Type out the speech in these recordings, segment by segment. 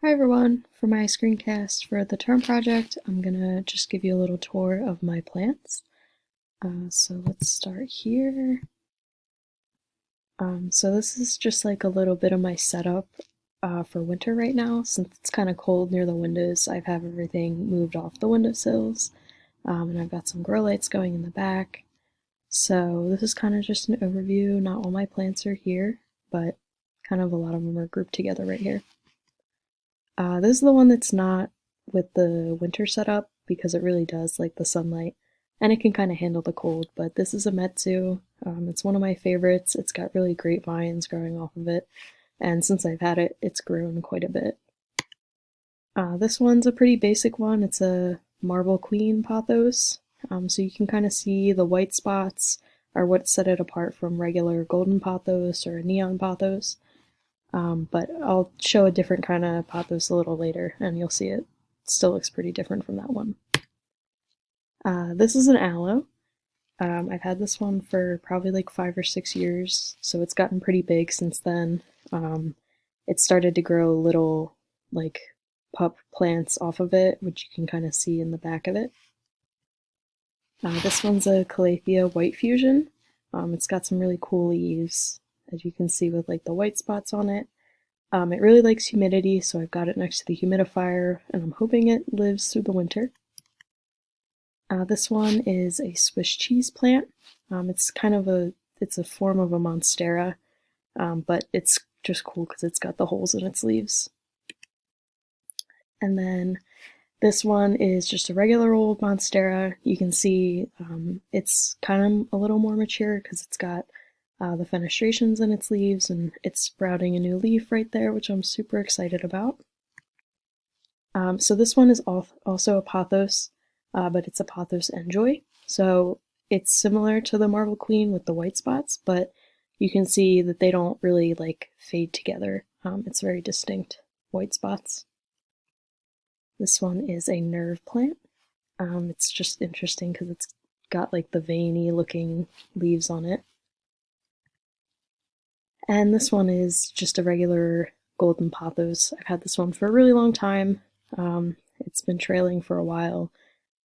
Hi everyone! For my screencast for the term project, I'm gonna just give you a little tour of my plants. So let's start here. So this is just like a little bit of my setup for winter right now. Since it's kind of cold near the windows, I have everything moved off the windowsills, and I've got some grow lights going in the back. So this is kind of just an overview. Not all my plants are here, but kind of a lot of them are grouped together right here. This is the one that's not with the winter setup because it really does like the sunlight and it can kind of handle the cold, but this is a Metsu. It's one of my favorites. It's got really great vines growing off of it, and since I've had it, it's grown quite a bit. This one's a pretty basic one. It's a Marble Queen Pothos, so you can kind of see the white spots are what set it apart from regular golden pothos or neon pothos. But I'll show a different kind of pothos a little later, and you'll see it still looks pretty different from that one. This is an aloe. I've had this one for probably like 5 or 6 years, so it's gotten pretty big since then. It started to grow little like pup plants off of it, which you can kind of see in the back of it. This one's a Calathea white fusion. It's got some really cool leaves, as you can see with like the white spots on it. It really likes humidity, so I've got it next to the humidifier, and I'm hoping it lives through the winter. This one is a Swiss cheese plant. It's kind of it's a form of a Monstera, but it's just cool because it's got the holes in its leaves. And then this one is just a regular old Monstera. You can see it's kind of a little more mature because it's got the fenestrations in its leaves, and it's sprouting a new leaf right there, which I'm super excited about. So this one is also a pothos, but it's a pothos enjoy. So it's similar to the Marble Queen with the white spots, but you can see that they don't really like fade together. It's very distinct white spots. This one is a nerve plant. It's just interesting because it's got like the veiny looking leaves on it. And this one is just a regular golden pothos. I've had this one for a really long time. It's been trailing for a while,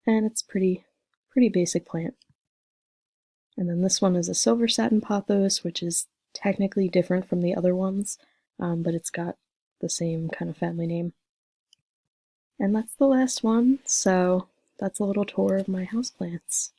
and it's pretty basic plant. And then this one is a silver satin pothos, which is technically different from the other ones, but it's got the same kind of family name. And that's the last one, so that's a little tour of my houseplants.